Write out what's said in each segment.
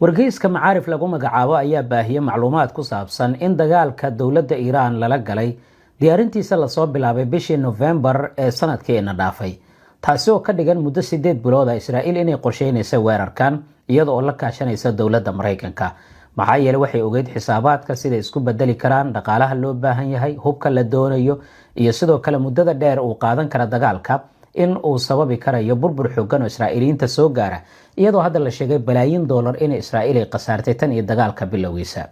wargeyska macaarif lagu magacaabo ayaa baahiyay macluumaad ku saabsan in dagaalka dowladda Iiraan lala galay diyaarintiisa la soo bilaabay bishii November ee sanadkeena dhaafay, taasi oo ka dhigan muddo 8 bilood ah Israa'iil inay qorsheynayso weerarkan iyada oo la kaashanaysa dowladda Mareykanka. maxaa yeelay waxay ogeyd xisaabaadka sida isku bedeli karaan dhaqaalaha loo baahan yahay, hubka la doonayo iyo sidoo kale muddada dheer uu qaadan kara dagaalka in uu sababi karayo burbur xooggan oo Israa'iiliyiinta soo gaara, iyadoo hadda la sheegay balaayiin dollar in Israa'iil ay qasaartay tan iyo dagaalka bilowgiisa.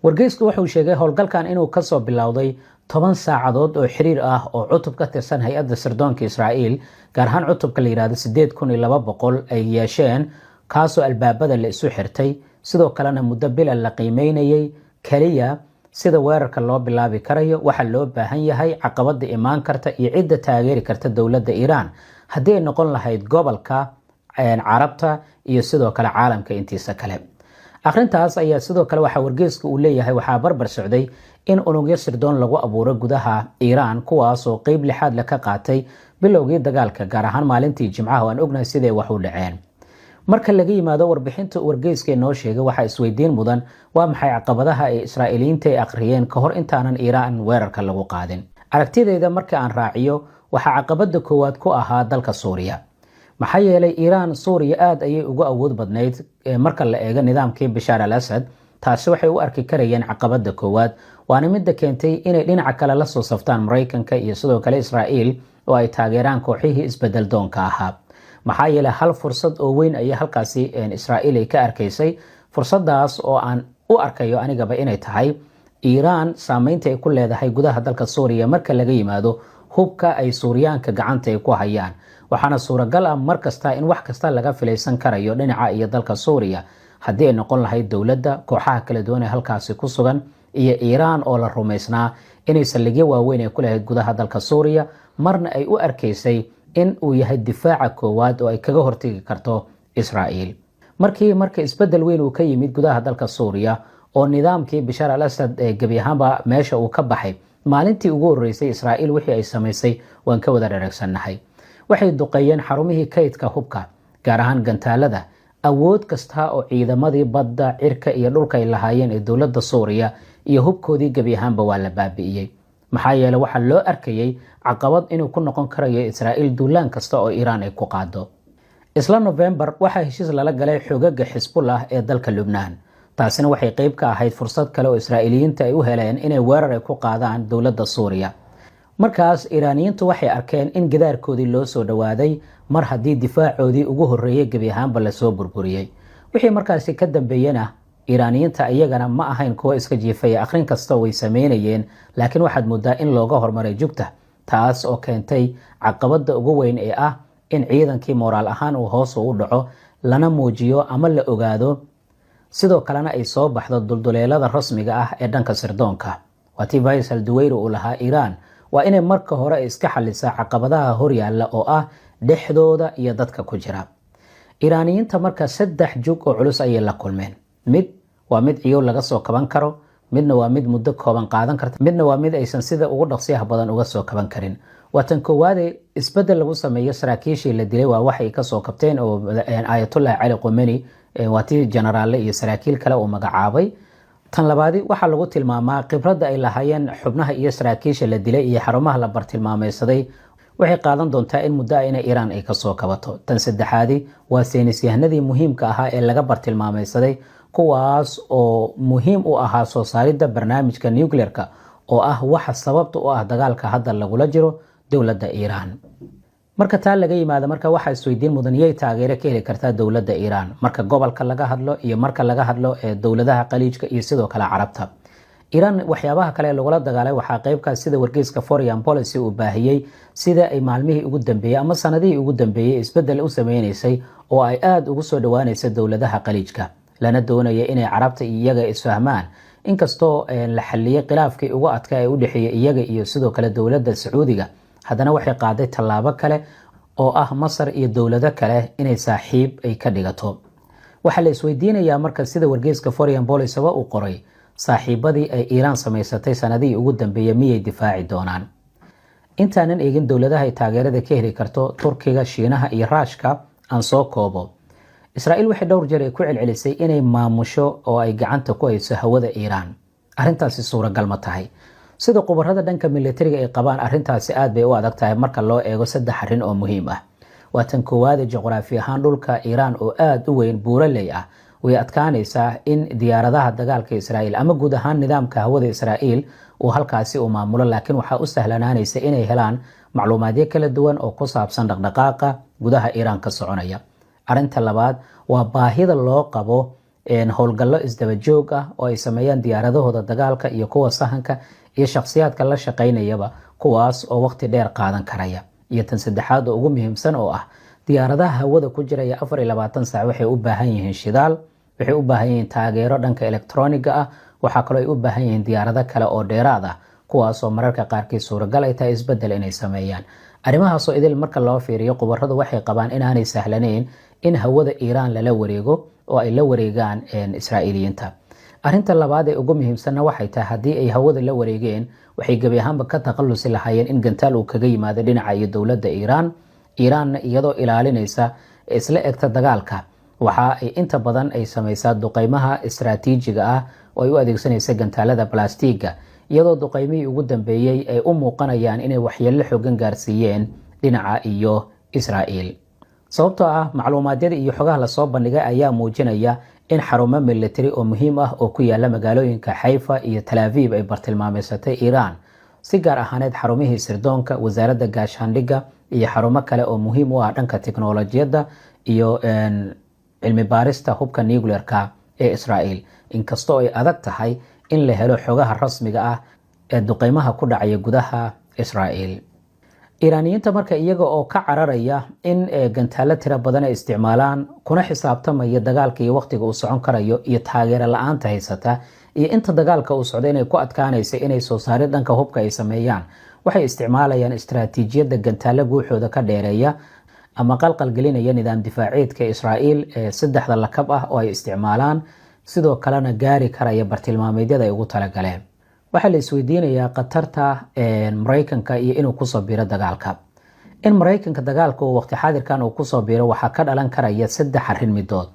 wargeysku wuxuu sheegay howlgalkan inuu ka soo bilowday 10 saacadood oo xiriir ah oo cutub ka tirsan hay'adda sirdoonka Israa'iil, gaar ahaan cutubka la yiraahdo 8200 ay yeesheen kaasoo albaabada la isu xirtay, sidoo kalena muddo bil la qiimeynayay kaliya sida weerarka loo bilaabi karayo, waxa loo baahan yahay, caqabada imaan karta iyo cidda taageeri karta dowladda Iiraan haddii ay noqon lahayd gobolka Carabta iyo sidoo kale caalamka intiisa kale. akhrintaas ayaa sidoo kale waxa wargeyska uu leeyahay waxaa barbar socday in unugyo sirdoon lagu abuuro gudaha Iiraan kuwaas oo qayb lixaad la ka qaatay bilowgii dagaalka, gaar ahaan maalintii Jimcaha oo aan ognahay sidee wax u dhaceen. marka laga yimaado warbixinta wargeyska noo sheegay waxa isweydiin mudan waa maxay caqabadaha ay Israa'iiliyiinta ay aqriyeen ka hor intaanan Iiraan weerarka lagu qaadin. aragtideeda marka aan raaciyo waxa caqabada koowaad ku ahaa dalka Suuriya, maxaa yeelay Iiraan Suuriya aad ayay ugu awood badnayd marka la eego nidaamkii Bashar al-Assad. taasi waxay u arki karayeen caqabada koowaad, waana mid keentay inay dhinaca kale la soo saftaan Mareykanka iyo sidoo kale Israa'iil oo ay taageeraan kooxihii isbedel doonka ahaa. maxaa yeelay hal fursad oo weyn ay halkaasi Israa'iil ay ka arkaysay, fursadaas oo aan u arkayo anigaba inay tahay Iiraan saameynta ay ku leedahay gudaha dalka Suuriya marka laga yimaado hubka ay Suuriyaanka gacanta ay ku hayaan. waxaana suuragal ah markasta in wax kasta laga filaysan karayo dhinaca iyo dalka Suuriya haddii ay noqon lahayd dowladda, kooxaha kala duwan ee halkaasi ku sugan iyo Iiraan oo la rumaysnaa inay saldhigyo waaweyn ay ku lahayd gudaha dalka Suuriya, marna ay u arkaysay in uu yahay difaaca koowaad oo ay kaga hortagi karto Israa'iil. marka isbedel weyn uu ka yimid gudaha dalka Suuriya oo nidaamkii Bashar al-Assad ee gabi ahaanba meesha uu ka baxay, maalintii ugu horeysay Israa'iil wixii ay samaysay waan ka wada dheregsannahay. waxay duqeeyeen xarumihii kaydka hubka, gaar ahaan gantaalada, awood kasta oo ciidamadii badda, cirka iyo dhulka ay lahaayeen ee dowladda Suuriya iyo hubkoodii gabi ahaanba waa la baabi'iyay. maxaa yeelay waxaa loo arkayay caqabad inuu ku noqon karayo Israa'iil duulaan kasta oo Iiraan ay ku qaado. isla November waxaa heshiis lala galay xoogagga Xisbullah ee dalka Lubnaan, taasina waxay qayb ka ahayd fursad kale oo Israa'iiliyiinta ay u heleen inay weerar ay ku qaadaan dowladda Suuriya. markaas Iiraaniyiintu waxay arkeen in gidaarkoodii loo soo dhawaaday mar haddii difaacoodii ugu horeeyay gabi ahaanba la soo burburiyay. wixii markaasi ka dambeeyana Iiraaniyiinta iyagana ma ahayn kuwa iska jiifaya, akhrin kasta way sameynayeen, laakiin waxaad moodaa in looga hormaray jugta, taas oo keentay caqabada ugu weyn ee ah in ciidankii moraal ahaan uu hoos u dhaco, lana muujiyo ama la ogaado, sidoo kalena ay soo baxdo dulduleelada rasmiga ah ee dhanka sirdoonka. waatii Faisal Duwayri uu lahaa Iiraan waa inay marka hore iska xalisaa caqabadaha horyaalla oo ah dhexdooda iyo dadka ku jira. Iiraaniyiinta marka 3 jug oo culus ayay la kulmeen. mid waa mid ciyow laga soo kaban karo, midna waa mid muddo kooban qaadan karta, midna waa mid aysan sida ugu dhaqsiyaha badan uga soo kaban karin. watan koowaad isbedel lagu sameeyo saraakiishii la dilay waa waxay ka soo kabteen oo Ayatollah Ali Khamenei waatii generaal iyo saraakiil kale oo magacaabay. tan labaadi waxa lagu tilmaamaa khibradda ay lahaayeen xubnaha iyo saraakiisha la dilay iyo xarumaha la bartilmaameedsaday waxay qaadan doontaa in muddo inay Iiraan ay ka soo kabato. tan saddexaadi waa saynisyahanadii muhiimka ahaa ee laga bartilmaameedsaday, kuwaas oo muhiim u ahaa soo saaridda barnaamijka nuclearka oo ah waxa sababta u ah dagaalka hadda lagula jiro dowladda Iiraan. marka taa laga yimaado marka waxa isweydiin mudan yay taageero ka heli kartaa dowladda Iiraan marka gobolka laga hadlo iyo marka laga hadlo ee dowladaha qaliijka iyo sidoo kale Carabta. Iiraan waxyaabaha kale lagula dagaalay waxaa qayb ka sida wargeyska Foreign Policy uu baahiyay sida ay maalmihii ugu dambeeyay ama sanadihii ugu dambeeyay isbedel u sameeynayay oo ay aad ugu soo dhawaanaysa dowladaha qaliijka, lana doonaya inay Carabta iyaga isfahmaan. inkastoo la xaliyay khilaafkii ugu adkaa ee u dhaxeeyay iyaga iyo sidoo kale dowladda Sacuudiga, haddana waxay qaaday tallaabo kale oo ah Masar iyo dowlado kale inay saaxiib ay ka dhigato. waxa la isweydiinayaa marka sida wargeyska Foreign Policy uu qoray, saaxiibadii ay Iiraan samaysatay sanadihii ugu dambeeyay miyay difaaci doonaan. intaanan eegin dowladaha ay taageerada ka heli karto Turkiga, Shiinaha iyo Raashka aan soo koobo. Israa'iil waxay dhowr jeer ay ku celcelisay inay maamusho oo ay gacanta ku hayso hawada Iiraan. Arrintaasi suuragal ma tahay? Sida khubarada dhanka militariga ay qabaan, arrintaasi aad bay u adag tahay marka loo eego saddex arrin oo muhiim ah. Waa tan koowaad, juqraafi ahaan dhulka Iiraan oo aad u weyn buuraley ah, way adkaanaysaa in diyaaradaha dagaalka Israa'iil ama guud ahaan nidaamka hawada Israa'iil uu halkaasi u maamulo, laakiin waxaa u sahlanaanaysa inay helaan macluumaadyo kala duwan oo ku saabsan dhaqdhaqaaqa gudaha Iiraan ka soconaya. Arrinta labaad waa baahida loo qabo howlgallo isdaba joog ah oo ay sameeyaan diyaaradahooda dagaalka iyo kuwa sahanka iyo shakhsiyaadka la shaqaynayaba, kuwaas oo waqti dheer qaadan karaya. Iyo tan saddexaad oo ugu muhiimsan oo ah diyaaradaha hawada ku jiraya 24 saac waxay u baahan yihiin shidaal, waxay u baahan yihiin taageero dhanka elektrooniga ah, waxaa kaloo ay u baahan yihiin diyaarado kale oo dheeraad ah, kuwaas oo mararka qaarkii suuragal ay tahay isbedel inay sameeyaan. Arrimahaasoo idil marka loo fiiriyo, khubaradu waxay qabaan inaanay sahlanayn in hawada Iiraan lala wareego oo ay la wareegaan Israa'iiliyiinta. Arrinta labaad ee ugu muhiimsanna waxay tahay haddii ay hawada la wareegeen, waxay gebi ahaanba ka takhalusi lahaayeen in gantaal uu kaga yimaado dhinaca iyo dowladda Iiraanna iyadoo ilaalinaysa isla egta dagaalka, waxa ay inta badan ay samaysaa duqeymaha istiraatiijiga ah oo ay u adeegsanaysa gantaalada balastiga, iyadoo duqeymihii ugu dambeeyey ay u muuqanayaan inay waxyeello xoogan gaarsiiyeen dhinaca iyo Israa'iil. Sababtoo ah macluumaadyada iyo xogaha lasoo bandhigay ayaa muujinaya in xarumo militari oo muhiim ah oo ku yaala magaalooyinka Haifa iyo Tel Aviv ay bartilmaameysatay Iiraan, si gaar ahaaneed xarumihii sirdoonka, wasaaradda gaashaandhigga iyo xarumo kale oo muhiim u ah dhanka tiknoolajiyadda iyo cilmi baarista hubka nuclearka ee Israa'iil. Inkastoo ay adag tahay in la helo xogaha rasmiga ah ee duqeymaha ku dhacaya gudaha Israa'iil. Iiraaniyiinta marka iyaga oo ka cararaya in gantaalo tiro badan ay isticmaalaan, kuna xisaabtamaya dagaalka iyo waqtiga uu socon karayo iyo taageero la'aanta haysata iyo inta dagaalka uu socdo inay ku adkaanaysa inay soo saarid dhanka hubka ay sameeyaan, waxay isticmaalayaan istiraatiijiyadda gantaalo guuxooda ka dheereeya ama qalqal gelinaya nidaam difaaceedka Israa'iil ee saddexda lakab ah oo ay isticmaalaan, sidoo kalena gaari karaya bartilmaameedyada ay ugu talagaleen. Waxaa la isweydiinayaa khatarta Maraykanka iyo inuu kusoo biiro dagaalka. In Maraykanka dagaalka uu waqti xaadirkan uu kusoo biiro waxaa ka dhalan karaya saddex arrin midood.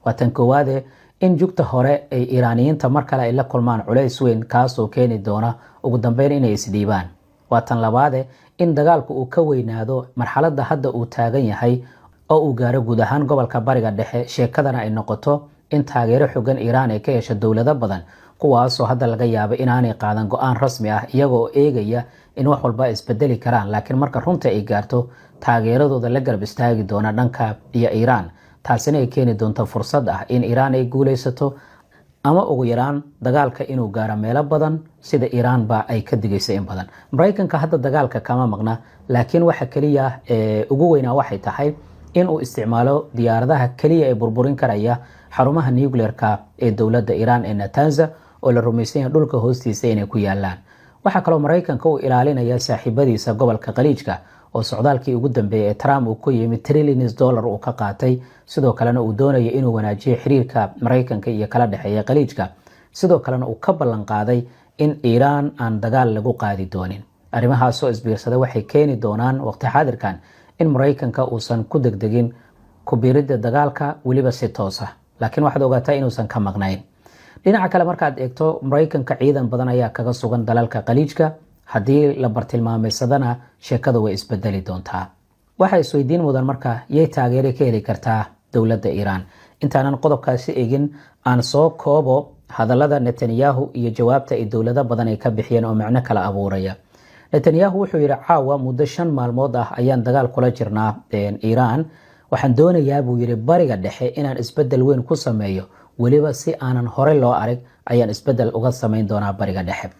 Waa tan koowaad, in jugta hore ay Iiraaniyiinta mar kale ay la kulmaan culays weyn, kaasoo keeni doona ugu dambeyn inay isdhiibaan. Waa tan labaad, in dagaalku uu ka weynaado marxaladda hadda uu taagan yahay oo uu gaaro guud ahaan gobolka Bariga Dhexe, sheekadana ay noqoto in taageero xooggan Iiraan ay ka hesho dowlado badan, kuwaasoo hadda laga yaabo inaanay qaadan go'aan rasmi ah iyagoo eegaya in wax walba isbedeli karaan, laakiin marka runta ay gaarto taageeradooda la garab istaagi doona dhanka iyo Iiraan. Taasina ay keeni doonto fursad ah in Iiraan ay guulaysato ama ugu yaraan dagaalka inuu gaaro meelo badan sida Iiraan ba ay ka digaysa in badan. Maraykanka hadda dagaalka kama maqna, laakiin waxa kaliya ugu weynaa waxay tahay in uu isticmaalo diyaaradaha kaliya ee burburin karaya xarumaha nuclearka ee dowladda Iiraan ee Natanz oo la rumaysan yahay dhulka hoostiisa inay ku yaalaan. Waxaa kaloo Maraykanka uu ilaalinaya saaxiibadiisa gobolka Khaliijka oo socdaalkii ugu dambeeyay ee Trump uu ku yimid trillions dollar uu ka qaatay, sidoo kalena uu doonayo inuu wanaajiyo xiriirka Maraykanka iyo kala dhexeeya Khaliijka, sidoo kalena uu ka ballan qaaday in Iiraan aan dagaal lagu qaadi doonin. Arrimahaasoo isbiirsada waxay keeni doonaan waqti xaadirkan in Maraykanka uusan ku degdegin ku biiridda dagaalka weliba si toos ah, laakiin waxaad ogaataa inuusan ka maqnayn. Dhinaca kale markaad eegto, Maraykanka ciidan badan ayaa kaga sugan dalalka Khaliijka, haddii la bartilmaameysadana sheekada way isbedeli doontaa. Waxaa isweydiin mudan marka yay taageero ka heli kartaa dowladda Iiraan. Intaanan qodobkaasi eegin, aan soo koobo hadallada Netanyahu iyo jawaabta ay dowlado badan ay ka bixiyeen oo macno kala abuuraya. Netanyahu wuxuu yidhi, caawa muddo 5 maalmood ah ayaan dagaal kula jirnaa Iiraan. Waxaan doonayaa buu yidhi Bariga Dhexe inaan isbedel weyn ku sameeyo, weliba si aanan hore loo arag ayaan isbedel uga samayn doonaa Bariga Dhexe.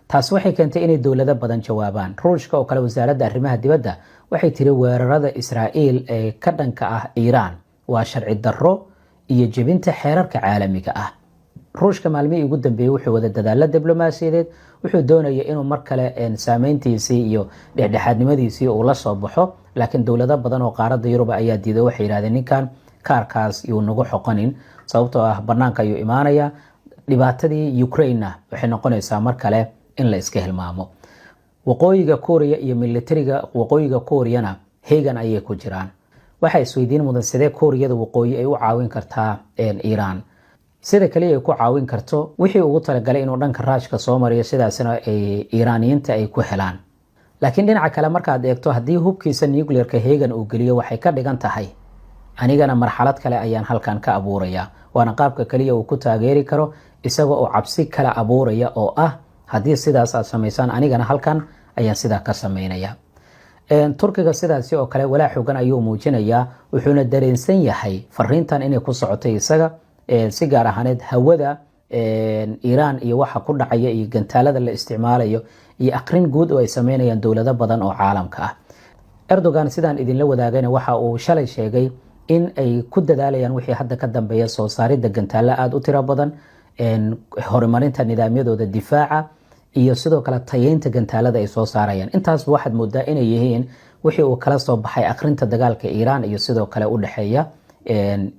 Taas waxay keentay inay dowlado badan jawaabaan. Ruushka oo kale wasaaradda arrimaha dibadda waxay tiri weerarada Israa'iil ee ka dhanka ah Iiraan waa sharci darro iyo jebinta xeerarka caalamiga ah. Ruushka maalmihii ugu dambeeyay wuxuu wada dadaalo diblomaasiyadeed, wuxuu doonaya inuu mar kale saameyntiisii iyo dhexdhexaadnimadiisii uu la soo baxo, laakiin dowlado badan oo qaaradda Yurub ayaa diiday. Waxay yiraahdeen ninkan kaarkaas yuu nagu xoqonin, sababtoo ah banaanka ayuu imaanaya. Dhibaatadii Ukraine waxay noqonaysaa mar kale in la iska hilmaamo. Waqooyiga Kooriya iyo militariga waqooyiga Kooriyana heegan ayay ku jiraan. waxaa isweydiin mudan sidee kuuriyada waqooyi ay u caawin kartaa iiraan. sida kaliya ay ku caawin karto wixii ugu talagalay inuu dhanka raashka soo mariyo, sidaasina ay iiraaniyiinta ay ku helaan. laakiin dhinaca kale markaad eegto haddii hubkiisa nuclearka heegan uu geliyo, waxay ka dhigan tahay anigana marxalad kale ayaan halkan ka abuuraya. waana qaabka kaliya uu ku taageeri karo, isagoo oo cabsi kala abuuraya oo ah haddii sidaas aad samaysaan anigana halkan ayaan sidaa ka samaynaya. turkiga sidaasi oo kale walaa xogan ayuu muujinayaa, wuxuuna dareensan yahay fariintan inay ku socotay isaga si gaar ahaaneed hawada iiraan iyo waxa ku dhacaya iyo gantaalada la isticmaalayo iyo aqrin guud oo ay sameynayaan dowlado badan oo caalamka ah. Erdogan sidaan idinla wadaagayna waxa uu shalay sheegay in ay ku dadaalayaan wixii hadda ka dambeeya soo saaridda gantaalo aad u tiro badan, horumarinta nidaamyadooda difaaca iyo sidoo kale tayeynta gantaalada ay soo saarayaan. intaasba waxaad moodaa inay yihiin wixii uu kala soo baxay aqrinta dagaalka iiraan iyo sidoo kale u dhexeeya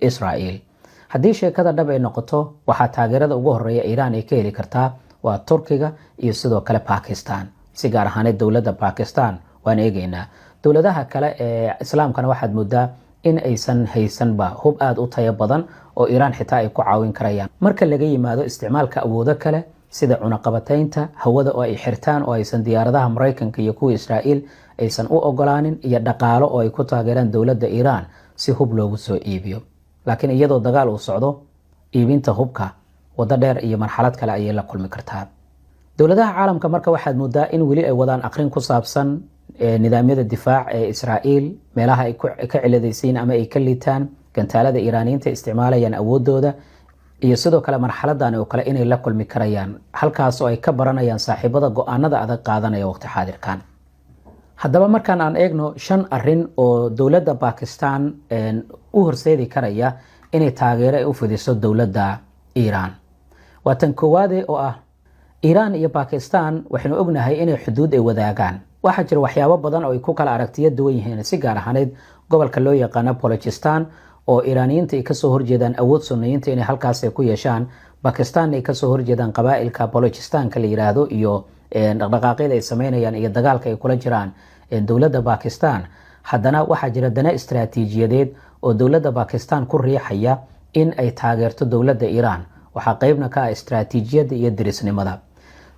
Israel. haddii sheekada dhab ay noqoto, waxaa taageerada ugu horeeya iiraan ay ka heli kartaa waa Turkiga iyo sidoo kale Pakistan. si gaar ahaaneed dowladda Pakistan waan eegaynaa. dowladaha kale ee islaamkana waxaad moodaa in aysan haysanba hub aad u tayo badan oo iiraan xitaa ay ku caawin karayaan. marka laga yimaado isticmaalka awoodo kale sida cunaqabataynta hawada oo ay xirtaan oo aysan diyaaradaha Mareykanka iyo kuwa Israel aysan u ogolaanin, iyo dhaqaalo oo ay ku taageeraan dowladda Iiraan si hub loogu soo iibiyo. laakiin iyadoo dagaal uu socdo, iibinta hubka wada dheer iyo marxalad kale ayay la kulmi kartaa. dowladaha caalamka marka waxaad moodaa in weli ay wadaan aqrin ku saabsan nidaamyada difaac ee Israel, meelaha ay ka ciladaysiin ama ay ka liitaan, gantaalada Iiraaniyiinta isticmaalayaan awoodooda, iyo sidoo kale marxaladan oo kale inay la kulmi karayaan, halkaas oo ay ka baranayaan saaxiibada go'aanada adag qaadanaya waqti xaadirkan. haddaba markaan aan eegno 5 arin oo dowladda Pakistan u horseedi karaya inay taageero ay u fidiso dowladda Iiraan. waa tan koowaad oo ah Iiraan iyo Pakistan waxaynu ognahay inay xuduud ay wadaagaan. waxaa jira waxyaabo badan oo ay ku kala aragtiyo duwan yihiin, si gaar ahaaneed gobolka loo yaqaano Balochistan oo Iiraaniyiinta ay kasoo horjeedaan awood sunniyiinta inay halkaas ay ku yeeshaan, Pakistan ay kasoo horjeedaan qabaa'ilka Balochistanka la yiraahdo iyo dhaqdhaqaaqyada ay sameynayaan iyo dagaalka ay kula jiraan dowladda Pakistan. haddana waxaa jira dana istiraatiijiyadeed oo dowladda Pakistan ku riixaya in ay taageerto dowladda Iiraan. waxaa qaybna ka ah istiraatiijiyadda iyo dirisnimada.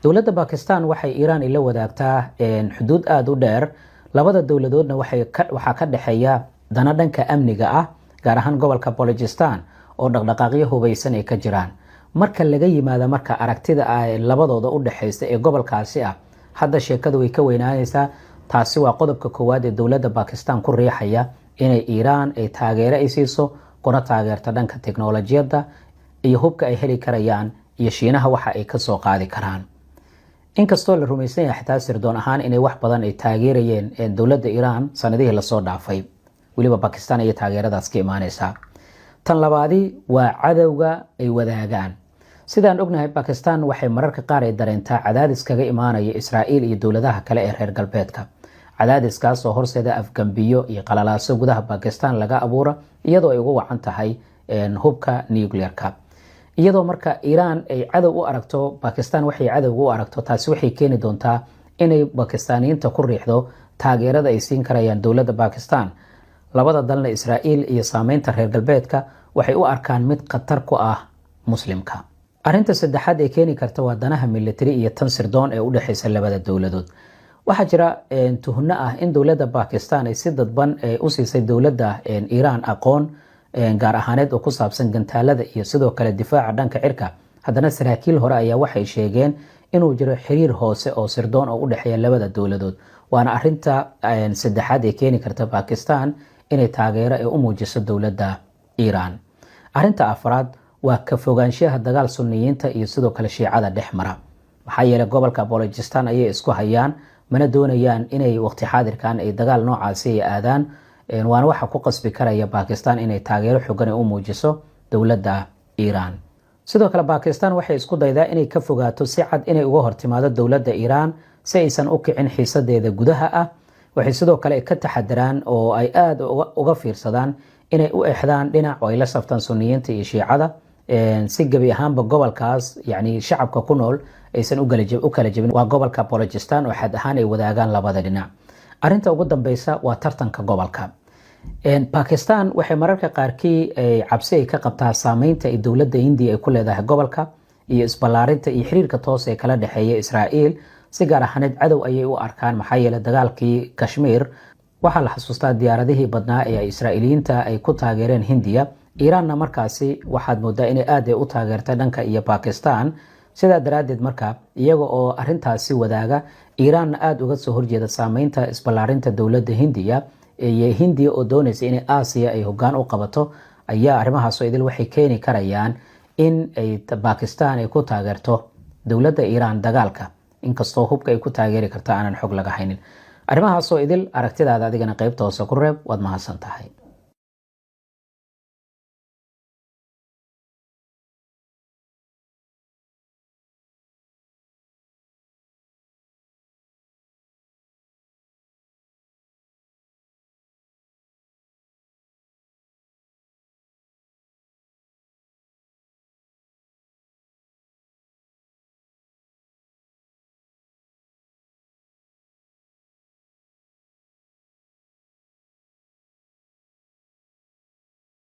dowladda Pakistan waxay Iiraan ila wadaagtaa xuduud aad u dheer. labada dowladoodna waxaa ka dhexeeya dana dhanka amniga ah, gaar ahaan gobolka Balochistan oo dhaqdhaqaaqyo hubaysan ay ka jiraan. marka laga yimaado marka aragtida labadooda u dhaxaysta ee gobolkaasi ah, hadda sheekadu way ka weynaanaysaa. taasi waa qodobka koowaad ee dowladda Pakistan ku riixaya inay Iiraan ay taageero ay siiso, kuna taageerto dhanka teknolojiyadda iyo hubka ay heli karayaan iyo Shiinaha waxa ay ka soo qaadi karaan. inkastoo la rumaysan yahay xitaa sirdoon ahaan inay wax badan ay taageerayeen dowladda Iiraan sanadihii la soo dhaafay, weliba Pakistan ay taageeradaas ka imaanaysaa. tan labaadi waa cadawga ay wadaagaan. sidaan ognahay, Pakistan waxay mararka qaar ay dareentaa cadaadis kaga imaanaya Israel iyo dowladaha kale ee reer galbeedka. cadaadiskaas oo horseeda afgambiyo iyo qalalaaso gudaha Pakistan laga abuura, iyadoo ay ugu wacan tahay hubka nuclearka. iyadoo marka Iiraan ay cadow u aragto Pakistan, waxay cadow u aragto, taasi waxay keeni doontaa inay Pakistaaniyiinta ku riixdo taageerada ay siin karayaan dowladda Pakistan. labada dalna Israel iyo saameynta reer galbeedka waxay u arkaan mid khatar ku ah muslimka. arinta saddexaad ee keeni karta waa danaha military iyo tan sirdoon ee u dhaxaysa labada dowladood. waxaa jira tuhno ah in dowladda Pakistan ay si dadban u siisay dowladda Iiraan aqoon gaar ahaaneed oo ku saabsan gantaalada iyo sidoo kale difaaca dhanka cirka. haddana saraakiil hore ayaa waxay sheegeen inuu jiro xiriir hoose oo sirdoon oo u dhaxeeya labada dowladood. waana arinta saddexaad ee keeni karta Pakistan inay taageero u muujiso dowladda Iiraan. arinta afraad waa ka fogaanshaha dagaal sunniyiinta iyo sidoo kale shiicada dhexmara. maxaa yeelay gobolka Balochistan ayay isku hayaan, mana doonayaan inay waqti xaadirkan ay dagaal noocaasi ay aadaan. waana waxa ku qasbi karaya Pakistan inay taageero xooggan u muujiso dowladda Iiraan. sidoo kale Pakistan waxay isku daydaa inay ka fogaato si cad inay uga hortimaado dowladda Iiraan si aysan u kicin xiisadeeda gudaha ah. waxay sidoo kale ka taxadaraan oo ay aad uga fiirsadaan inay u exdaan dhinac oo ay la saftaan sunniyiinta iyo shiicada, si gabi ahaanba gobolkaas yani shacabka ku nool aysan u kala jebin. waa gobolka Balochistan oo xad ahaan ay wadaagaan labada dhinac. arinta ugu dambeysa waa tartanka gobolka. Pakistan waxay mararka qaarkii cabsi ay ka qabtaa saameynta ay dowladda India ay ku leedahay gobolka iyo isballaarinta iyo xiriirka toos ee kala dhexeeya Israa'iil si gaar ahaaneed cadow ayay u arkaan maxaa yeelay dagaalkii Kashmir waxaa la xasuustaa diyaaradihii badnaa ee ay Israa'iiliyiinta ay ku taageereen Hindiya. Iiraanna markaasi waxaad moodaa inay aad u taageertay dhanka iyo Pakistan, sidaa daraaddeed marka iyaga oo arintaasi wadaaga Iiraanna aad uga soo horjeeda saameynta isballaarinta dowladda Hindiya iyo Hindiya oo doonaysa in Aasiya ay hoggaan u qabato ayaa arrimahaas oo idil waxay keeni karayaan in ay Pakistan ay ku taageerto dowladda Iiraan dagaalka, inkastoo hubka ay ku taageeri karta aanan xog laga haynin. Arrimahaas oo idil aragtidaada adigana qaybta hoose ku reeb, waad mahadsan tahay.